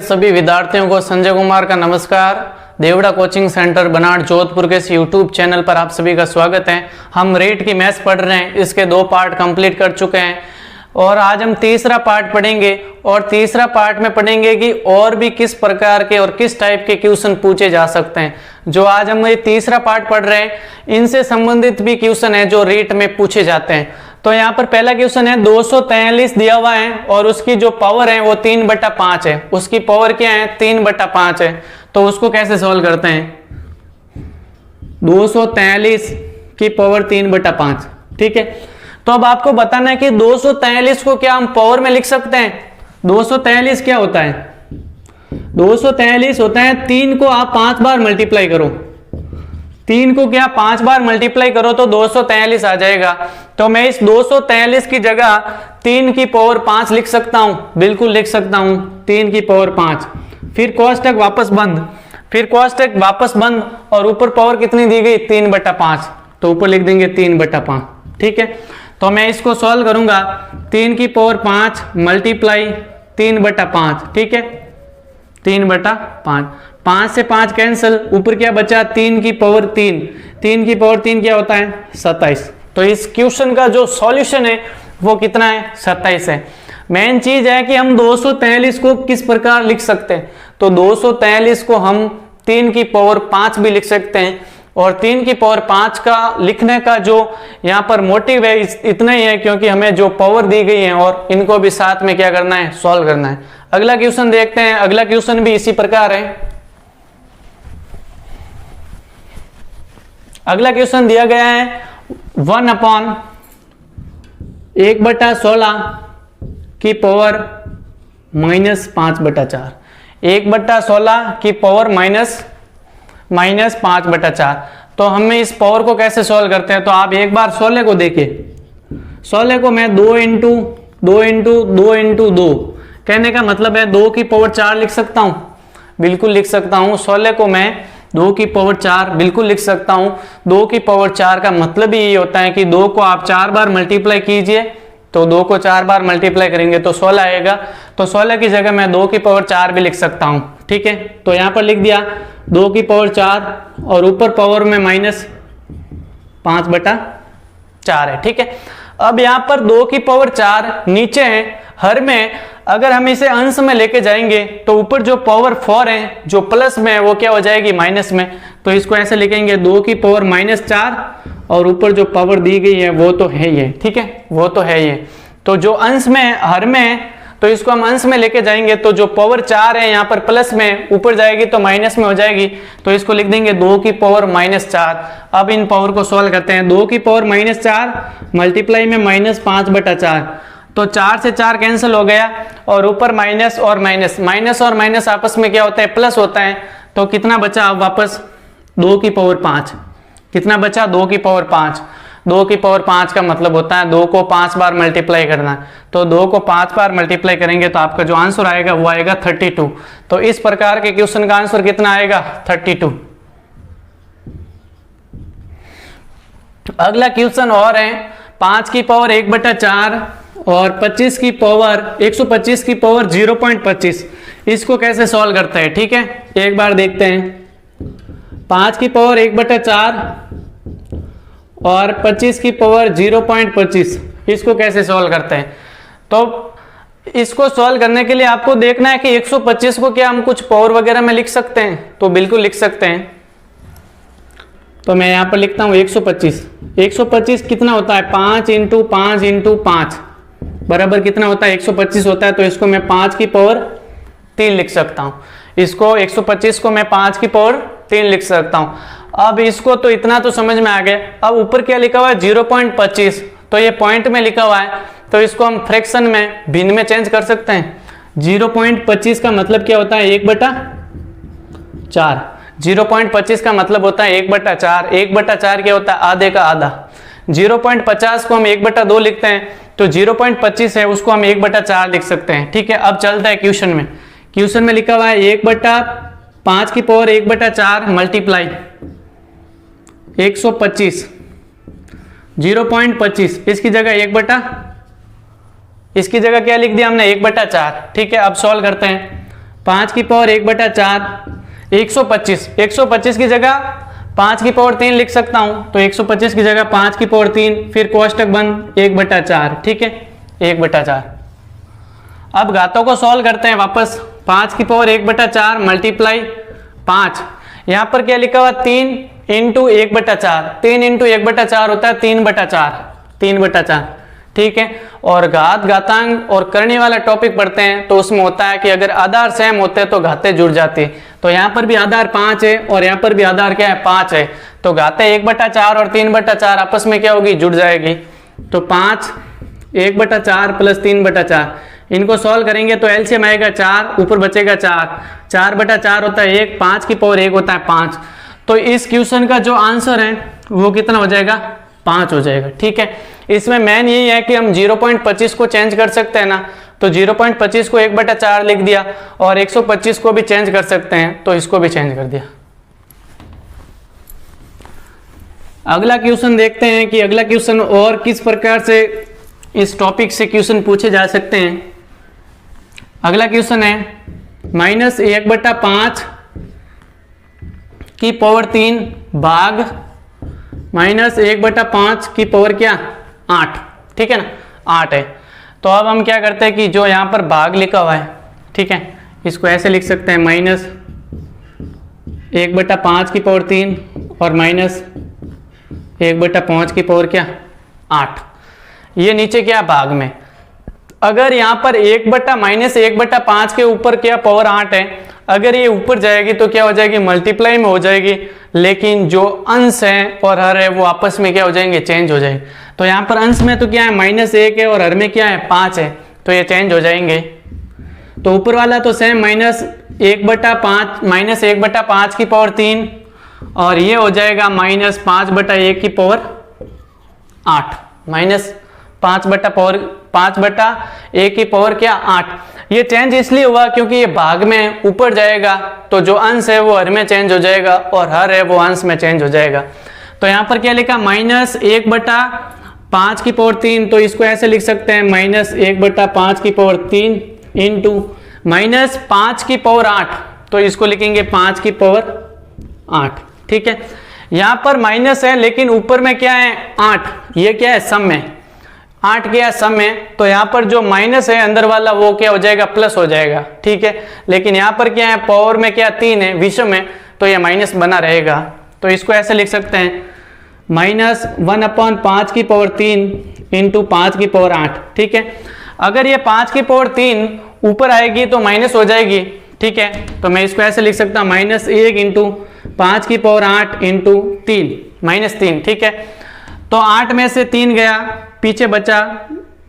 सभी विद्यार्थियों को संजय कुमार का नमस्कार। देवड़ा कोचिंग सेंटर बनाड़ जोधपुर के इस यूट्यूब चैनल पर आप सभी का स्वागत है। हम रेट की मैथ्स पढ़ रहे हैं, इसके 2 पार्ट कंप्लीट कर चुके हैं और आज हम तीसरा पार्ट पढ़ेंगे। और तीसरा पार्ट में पढ़ेंगे कि और भी किस प्रकार के और किस टाइप के क्वेश्चन पूछे जा सकते हैं। जो आज हम ये तीसरा पार्ट पढ़ रहे हैं, इनसे संबंधित भी क्वेश्चन है जो रेट में पूछे जाते हैं। तो यहाँ पर पहला क्वेश्चन है 243 दिया हुआ है और उसकी जो पावर है वो 3/5 है। उसकी पावर क्या है? 3/5 है। तो उसको कैसे सॉल्व करते हैं? 243 की पावर 3/5, ठीक है। तो अब आपको बताना है कि 243 को क्या हम पावर में लिख सकते हैं? 243 क्या होता है? 243 होता है 3 को आप 5 बार मल्टीप्लाई करो। 3 को क्या 5 बार मल्टीप्लाई करो तो 243 आ जाएगा। तो मैं इस 243 की जगह 3 की पावर 5 लिख सकता हूं, बिल्कुल लिख सकता हूं 3 की पावर 5। फिर कोष्टक वापस बंद, फिर कोष्टक वापस बंद और ऊपर पावर कितनी दी गई? 3/5। तो ऊपर लिख देंगे 3/5, ठीक है। तो मैं इसको सॉल्व करूंगा 3 की पावर 5 मल्टीप्लाई 3/5, ठीक है। 3/5, 5 से 5 कैंसिल, ऊपर क्या बचा? 3 की पावर 3। 3 की पावर 3 क्या होता है? 27। तो इस क्वेश्चन का जो सॉल्यूशन है वो कितना है? 27 है। मेन चीज है कि हम 243 को किस प्रकार लिख सकते हैं। तो 243 को हम 3 की पावर 5 भी लिख सकते हैं और 3 की पावर 5 का लिखने का जो यहाँ पर मोटिव है इतना ही है, क्योंकि हमें जो पावर दी गई है और इनको भी साथ में क्या करना है? सॉल्व करना है। अगला क्वेश्चन देखते हैं। अगला क्वेश्चन भी इसी प्रकार है। अगला क्वेश्चन दिया गया है 1/16 की पावर -5/4। 1/16 की पावर -5/4। तो हमें इस पावर को कैसे सॉल्व करते हैं? तो आप एक बार 16 को देखिए। 16 को मैं 2 × 2 × 2 × 2 कहने का मतलब है 2 की पावर 4 लिख सकता हूं, बिल्कुल लिख सकता हूं। 16 को मैं 2 की पावर 4 बिल्कुल लिख सकता हूं। 2 की पावर 4 का मतलब ही ये होता है कि 2 को आप 4 बार मल्टीप्लाई कीजिए, तो 2 को 4 बार मल्टीप्लाई करेंगे तो 16 आएगा। तो 16 की जगह मैं 2 की पावर 4 भी लिख सकता हूं, ठीक है। तो यहां पर लिख दिया 2 की पावर 4 और ऊपर पावर में -5/4 है, ठीक है। अब यहां पर 2 की पावर 4 नीचे है, हर में अगर हम इसे अंश में लेके जाएंगे तो ऊपर जो पावर 4 है जो प्लस में है वो क्या हो जाएगी? माइनस में। तो इसको ऐसे लिखेंगे 2 की पावर -4 और ऊपर जो पावर दी गई है वो तो है ये, ठीक है, वो तो है ये। तो जो अंश में हर में है तो इसको हम अंश में लेके जाएंगे तो जो पावर 4 है यहाँ पर प्लस में, ऊपर जाएगी तो माइनस में हो जाएगी। तो इसको लिख देंगे 2 की पावर -4। अब इन पावर को सॉल्व करते हैं। 2 की पावर -4 मल्टीप्लाई में -5/4, तो 4 से 4 कैंसिल हो गया और ऊपर माइनस और माइनस, माइनस और माइनस आपस में क्या होता है? प्लस होता है। तो कितना बचा अब वापस? 2 की पावर 5। कितना बचा? 2 की पावर 5। 2 की पावर 5 का मतलब होता है 2 को 5 बार मल्टीप्लाई करना। तो 2 को 5 बार मल्टीप्लाई करेंगे तो आपका जो आंसर आएगा वो आएगा 32। तो इस प्रकार के क्वेश्चन का आंसर कितना आएगा? 32। अगला क्वेश्चन और है 5 की पावर 1/4 और 125 की पावर 0.25। इसको कैसे सॉल्व करते हैं, ठीक है। एक बार देखते हैं। 5 की पावर 1/4 और 25 की पावर 0.25, इसको कैसे सॉल्व करते हैं? तो इसको सॉल्व करने के लिए आपको देखना है कि 125 को क्या हम कुछ पावर वगैरह में लिख सकते हैं? तो बिल्कुल लिख सकते हैं। तो मैं यहां पर लिखता हूं 125। 125 कितना होता है? 5 × 5 × 5 बराबर कितना होता है? 125 होता है। तो इसको मैं 5 की पावर 3 लिख सकता हूं। इसको 125 को मैं 5 की पावर 3 लिख सकता हूं। अब इसको तो इतना तो समझ में आ गया। अब ऊपर क्या लिखा हुआ है? 0.25। तो ये पॉइंट में लिखा हुआ है तो इसको हम फ्रैक्शन में, भिन्न में चेंज कर सकते हैं। 0.25 का मतलब क्या होता है? 1/4। 0.25 का मतलब होता है 1/4। 1/4 क्या होता है? आधे का आधा। 0.50 को हम 1/2 लिखते हैं, तो 0.25 है उसको हम 1/4 लिख सकते हैं, ठीक है। अब चलता है क्वेश्चन में। क्वेश्चन में लिखा हुआ है 1/5 की पावर 1/4 मल्टीप्लाई 125 0.25, इसकी जगह 1/, इसकी जगह क्या लिख दिया हमने 1/4। ठीक है, अब सॉल्व करते हैं। 5 की पावर 1/4 125, 125 की जगह 5 की पावर 3 लिख सकता हूं, तो 125 की जगह 5 की पावर 3, फिर कोष्टक बंद 1/4, ठीक है 1/4। अब घातों को सॉल्व करते हैं वापस। 5 की पावर 1/4 मल्टीप्लाई 5, यहां पर क्या लिखा हुआ 3 इंटू 1/4, 3 इंटू 1/4 होता है 3/4, 3/4, ठीक है। और घात घातांक और करने वाला टॉपिक पढ़ते हैं तो उसमें होता है कि अगर आधार सेम होते हैं तो घातें जुड़ जाती है। तो यहाँ पर भी आधार 5 है और यहाँ पर भी आधार क्या है 5 है, तो घातें 1/4 और 3/4 आपस में क्या होगी जुड़ जाएगी। तो 5 1/4 प्लस 3/4, इनको सॉल्व करेंगे तो एलसीएम आएगा 4, ऊपर बचेगा 4, 4/4 होता है 1, 5 की पावर 1 होता है 5। तो इस क्वेश्चन का जो आंसर है वो कितना हो जाएगा 5 हो जाएगा, ठीक है। इसमें मेन यही है कि हम 0.25 को चेंज कर सकते हैं ना, तो 0.25 को 1/4 लिख दिया और 125 को भी चेंज कर सकते हैं, तो इसको भी चेंज कर दिया। अगला क्वेश्चन देखते हैं कि अगला क्वेश्चन और किस प्रकार से इस टॉपिक से क्वेश्चन पूछे जा सकते हैं। अगला क्वेश्चन है -1/5 की पावर 3 भाग -1/5 की पावर क्या 8, ठीक है ना 8 है। तो अब हम क्या करते हैं कि जो यहाँ पर भाग लिखा हुआ है, ठीक है, इसको ऐसे लिख सकते हैं -1/5 की पावर 3 और -1/5 की पावर क्या 8, ये नीचे क्या भाग में। अगर यहाँ पर -1/5 के ऊपर क्या पावर 8 है, अगर ये ऊपर जाएगी तो क्या हो जाएगी मल्टीप्लाई में हो जाएगी, लेकिन जो अंश है और हर है वो आपस में क्या हो जाएंगे चेंज हो जाएंगे। तो यहाँ पर अंश में तो क्या है -1 है और हर में क्या है 5 है, तो ये चेंज हो जाएंगे। तो ऊपर वाला तो सेम -1/5 की पावर 3 और ये हो जाएगा -5/1 की पावर 8, -5/1 की पावर क्या 8। ये चेंज इसलिए हुआ क्योंकि ये भाग में ऊपर जाएगा तो जो अंश है वो हर में चेंज हो जाएगा और हर है वो अंश में चेंज हो जाएगा। तो यहाँ पर क्या लिखा -1/5 की पावर 3, तो इसको ऐसे लिख सकते हैं -1/5 की पावर 3 इंटू -5 की पावर 8, तो इसको लिखेंगे 5 की पावर 8, ठीक है। यहाँ पर माइनस है लेकिन ऊपर में क्या है 8, ये क्या है सम में 8 क्या है सम में, तो यहाँ पर जो माइनस है अंदर वाला वो क्या हो जाएगा प्लस हो जाएगा, ठीक है। लेकिन यहाँ पर क्या है पावर में क्या 3 है विषम में, तो ये माइनस बना रहेगा। तो इसको ऐसे लिख सकते हैं -1/5 की पावर 3 इंटू 5 की पावर 8, ठीक है। अगर ये 5 की पावर 3 ऊपर आएगी तो माइनस हो जाएगी, ठीक है। तो मैं इसको ऐसे लिख सकता हूँ -1 इंटू 5 की पावर 8 इंटू 3 -3, ठीक है। तो 8 में से 3 गया, पीछे बचा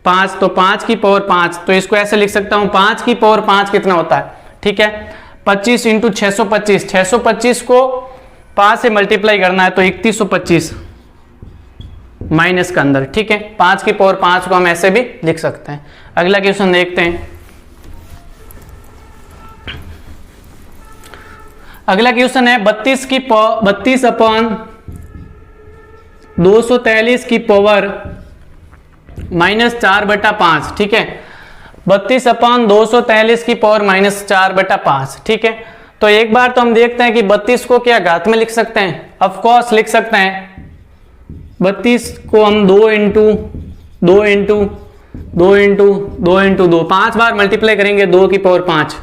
5, तो 5 की पावर 5, तो इसको ऐसे लिख सकता हूँ 5 की पावर 5 कितना होता है, ठीक है 25 इंटू 625, 625 को 5 से मल्टीप्लाई करना है तो 3125 माइनस का अंदर, ठीक है। 5 की पावर 5 को हम ऐसे भी लिख सकते हैं। अगला क्वेश्चन देखते हैं। अगला क्वेश्चन है 32/243 की पावर -4/5, ठीक है 32/243 की पावर -4/5, ठीक है। तो एक बार तो हम देखते हैं कि 32 को क्या घात में लिख सकते हैं, ऑफ कोर्स लिख सकते हैं। 32 को हम 2 इंटू 2 5 बार मल्टीप्लाई करेंगे 2 की पावर 5,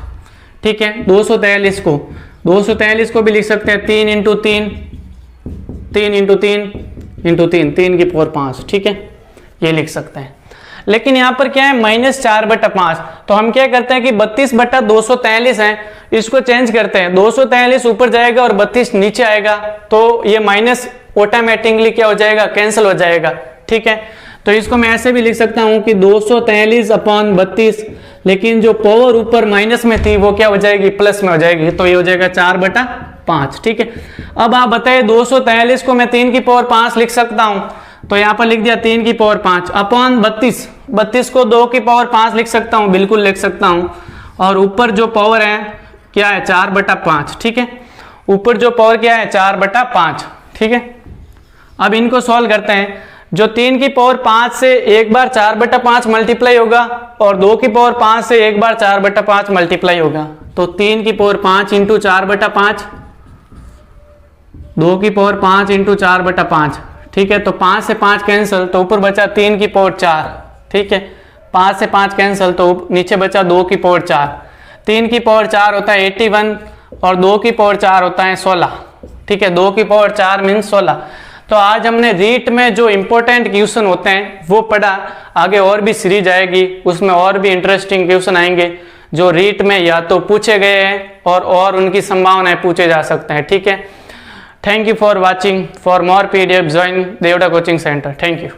ठीक है। 243 को भी लिख सकते हैं 3 इंटू 3 3 की पावर 5, ठीक है, ये लिख सकते हैं। लेकिन यहाँ पर क्या है -4/5, तो हम क्या करते हैं कि 32/243 है, इसको चेंज करते हैं। 243 ऊपर जाएगा और 32 नीचे आएगा, तो ये माइनस ऑटोमेटिकली क्या हो जाएगा कैंसिल हो जाएगा, ठीक है। तो इसको मैं ऐसे भी लिख सकता हूं कि 243/32, लेकिन जो पावर ऊपर माइनस में थी वो क्या हो जाएगी प्लस में हो जाएगी, तो ये हो जाएगा 4/5, ठीक है। अब आप बताइए 243 को मैं 3 की पावर 5 लिख सकता हूं, तो यहाँ पर लिख दिया 3 की पावर 5 अपॉन 32 को 2 की पावर 5 लिख सकता हूँ, बिल्कुल लिख सकता हूँ। और ऊपर जो पावर है क्या है 4/5, ठीक है। ऊपर जो पावर क्या है 4/5, ठीक है। अब इनको सॉल्व करते हैं। जो 3 की पावर 5 से एक बार 4/5 मल्टीप्लाई होगा और 2 की पावर 5 से एक बार 4/5 मल्टीप्लाई होगा। तो 3 की पावर 5 इंटू 4/5, 2 की पावर 5 इंटू 4/5, ठीक है। तो 5 से 5 कैंसिल, तो ऊपर बचा 3 की पावर 4, ठीक है। 5 से 5 कैंसिल, तो नीचे बचा 2 की पावर 4। 3 की पावर 4 होता है 81 और 2 की पावर 4 होता है 16, ठीक है। 2 की पावर 4 मीन्स 16। तो आज हमने रीट में जो इंपॉर्टेंट क्वेश्चन होते हैं वो पढ़ा। आगे और भी सीरीज आएगी, उसमें और भी इंटरेस्टिंग क्वेश्चन आएंगे जो रीट में या तो पूछे गए हैं और उनकी संभावनाएं पूछे जा सकते हैं, ठीक है। Thank you for watching. For more PDF join Devda coaching center. Thank you.